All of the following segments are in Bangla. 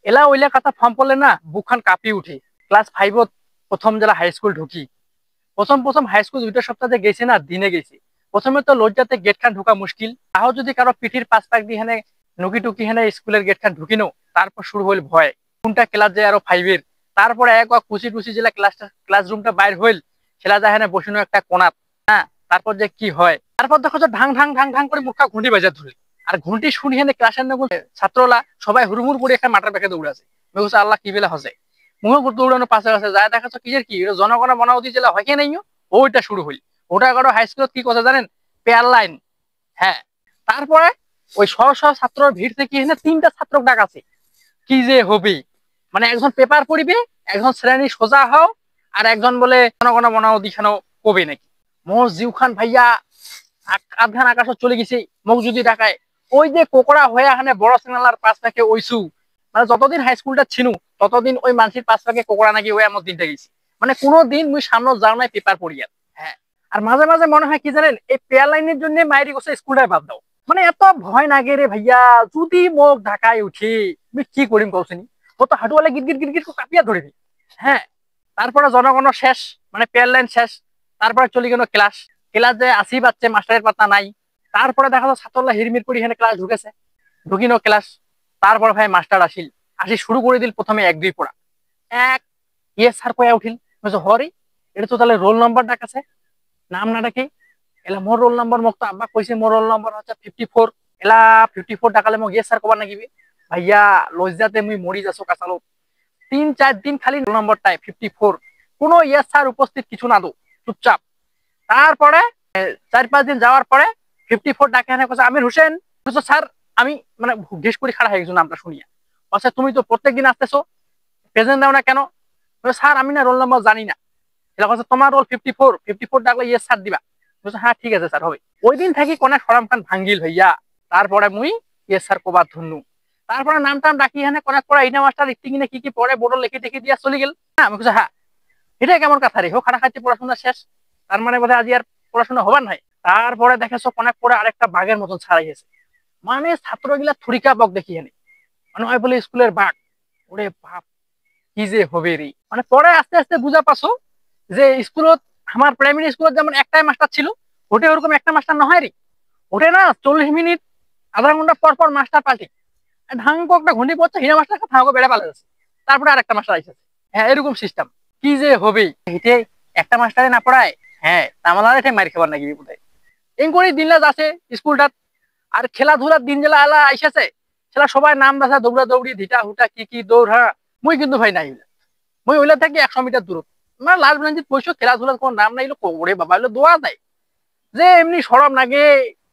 এলা ওইলা কথা ফর্ম পড়লে না বুকখান কাঁপি উঠে। ক্লাস 5 প্রথম জেলা হাই স্কুল ঢুকি, প্রথম প্রথম হাই স্কুল 2টা সপ্তাহ যে গেছি না, দিনে গেছি। প্রথমে তো লজ্জাতে গেট খান ঢোকা মুশকিল, তাও যদি কারো পিঠির পাশ পাক দিয়ে হেনে নুকি টুকি হেনে স্কুলের গেট খান ঢুকিনো। তারপর শুরু হইল ভয়, কোনটা ক্লাস যায় আরো 5-এর। তারপরে এক কুচি টুচি জেলা ক্লাসরুমটা বাইর হইল, খেলা যায় হেনে বসিনো একটা কোনাত। হ্যাঁ, তারপর যে কি হয়, তারপর দেখো যে ঢাং ঢাং ঢাং ঢাং করে মুখা ঘুঁটি বাজা ধরে। আর ঘুঁটি শুনি হেনে ক্লাসের ছাত্রলা সবাই হুড়মুড় করে একটা মাটার ব্যাগে দৌড়ে আছে। আল্লাহ কি বেলা হসে মুহ দৌড়ানো পাশে পাশে যায়, দেখাচ্ছ কিসের কি জনগণ বনাবতী জেলা হয় কি নাই, ওইটা শুরু হইল। ওটা কারো হাই স্কুলত কি কথা জানেন, পেয়ার লাইন। হ্যাঁ, তারপরে ওই শহ শহ ছাত্রর ভিড় থেকে এখানে 3টা ছাত্র ডাক আছে। কি যে হবে, মানে একজন পেপার পড়িবে, একজন শ্রেণী সোজা হও, আর একজন বলে জনগণ বনাবতী খানো কবে নাকি। মোর জিউ খান ভাইয়া আধখান আকাশ চলে গেছে মোক যদি ডাকায়। ওই যে কোকড়া হয়ে এখানে বড় সিগনালার পাশ পাকে ওইছু, মানে যতদিন হাই স্কুলটা ছিনু ততদিন ওই মানুষের পাশ পাকে কোকড়া নাকি ওই আমার দিনটা গেছি। মানে কোনোদিন মুই সামনে যাও নাই পেপার পড়িয়া। হ্যাঁ, আর মাঝে মাঝে মনে হয় কি জানেন, এই পেয়ার লাইনের জন্য মায়েরি গোছে স্কুলটাই বাদ দাও। মানে এত ভয় লাগে রে ভাইয়া, যদি মোক ঢাকায় উঠি আমি কি করিম কৌশনি। ও তো হাঁটুয়ালে গিট গিট গিট গিট কাঁপিয়া ধরিবি। হ্যাঁ, তারপরে জনগণ শেষ, মানে পেয়ার লাইন শেষ। তারপরে চলে গেল ক্লাস। ক্লাস যে আসি পাচ্ছে মাস্টারের পাতা নাই। তারপরে দেখা যাচ্ছে ছাত্ররা হিরমির করে এখানে ক্লাস ঢুকেছে, ঢুকিনো ক্লাস। তারপর ভাই মাস্টার আসিল, আসি শুরু করে দিল প্রথমে 1-2 পড়া। এক ইয়ে স্যার কয়া উঠিল, হরি এটা তো তাহলে রোল নাম্বার ডাকাছে, নাম না ডাকে। এলা মোর রোল নাম্বার মোক তো আব্বা কইছে মোর রোল নাম্বার হচ্ছে 54। এলা 54 ডাকালে মোক ইয়ে স্যার কবার নাকিবি। ভাইয়া লজ্জাতে মুই মরি যাচ্ছ কাঁচালো। 3-4 দিন খালি রোল নাম্বারটাই 54, কোনো ইয়ে স্যার উপস্থিত কিছু না দো, চুপচাপ। তারপরে 4-5 দিন যাওয়ার পরে 54 ডাকে এনে কইছে আমির হোসেন। স্যার আমি মানে ঘেস করে খাড়া হয়ে গেছো নামটা শুনিয়া। আচ্ছা তুমি তো প্রত্যেকদিন আসতেছো, প্রেজেন্ট দাও না কেন। স্যার আমি না রোল নাম্বার জানি না। এটা কথা তোমার রোল 54 ডাকলে ইয়ে স্যার দিবা। হ্যাঁ ঠিক আছে স্যার হবে। ওই দিন থাকি কোনে সরাম খান ভাঙ্গিল হইয়া। তারপরে মুই ইয়ে স্যার কবার ধরনু। তারপরে নাম টাম ডাকি হানে কনেক পড়া ইনা মাস্টার লিখতে কিনে কি কি পড়ে বোর্ড লিখে টেখে দিয়া চলে গেল। হ্যাঁ আমি হ্যাঁ এটাই কেমন কথা রে, হো খাটা খাইতে পড়াশোনা শেষ, তার মানে বোধহয় আজ আর পড়াশোনা হবার নাই। তারপরে দেখেছো কনেক পরে আরেকটা বাঘের মতন ছাড়াই গেছে, মানে ছাত্রগুলা থুরিকা বক দেখি হানি, মানে ওই বলে স্কুলের বাঘ। ওরে বাপ, কি যে হবে রে। মানে পরে আস্তে আস্তে বুঝা পাছো যে স্কুলত আমার প্রাইমারি স্কুলত যেমন একটাই মাস্টার ছিল, ওটা ওরকম একটা মাস্টার নহয় রে। ওঠে না 40 মিনিট আধা ঘন্টা পর পর মাস্টার পাল্টে। ঢাঙ্গ একটা ঘন্টি পড়ছে হিরা মাস্টার থাকো বেড়ে পালা যাচ্ছে, তারপরে আরেকটা মাস্টার আইসেছে। হ্যাঁ এরকম সিস্টেম। কি যে হবে হেঁটে একটা মাস্টারে না পড়ায়। হ্যাঁ তামালার এটা মারি খাবার নাকি বোধহয় এই করে দিনলা যাচ্ছে স্কুলটাত। আর খেলাধুলার দিন জেলা আলা আইসাছে, সেটা সবাই নাম দাসা দৌড়া দৌড়ি ধিটা হুটা কি কি দৌড়। হ্যাঁ মুই কিন্তু ভাই নাই, মুই ওইলা থাকি 100 মিটার দূরত। মানে লাস্ট বেঞ্চিত বসে খেলাধুলার কোনো নাম নাই, ওরে বাবা হলো দোয়া দেয় যে এমনি সরম লাগে।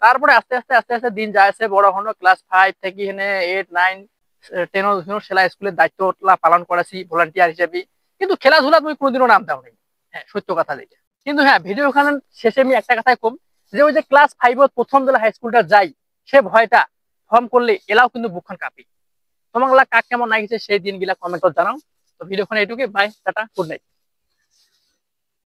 তারপরে আস্তে আস্তে আস্তে আস্তে দিন যাচ্ছে, বড় হলো ক্লাস 5 থেকে এনে 8-9-10 সেলা স্কুলের দায়িত্ব পালন করেছি ভলান্টিয়ার হিসেবে। কিন্তু খেলাধুলা তুমি কোনোদিনও নাম দাও নাই। হ্যাঁ সত্য কথা যেটা। কিন্তু হ্যাঁ ভিডিও খান শেষে আমি একটা কথাই কম, যে ওই যে ক্লাস 5 প্রথম জেলা হাই স্কুলটা যাই, সে ভয়টা ফর্ম করলে এলাও কিন্তু বুকখান কাঁপি। তোমার কাক কেমন লাগিছে সেই দিনগুলা কমেন্টত জানাও। তো ভিডিওখানে এটুকুই, বাই টাটা গুড নাইট।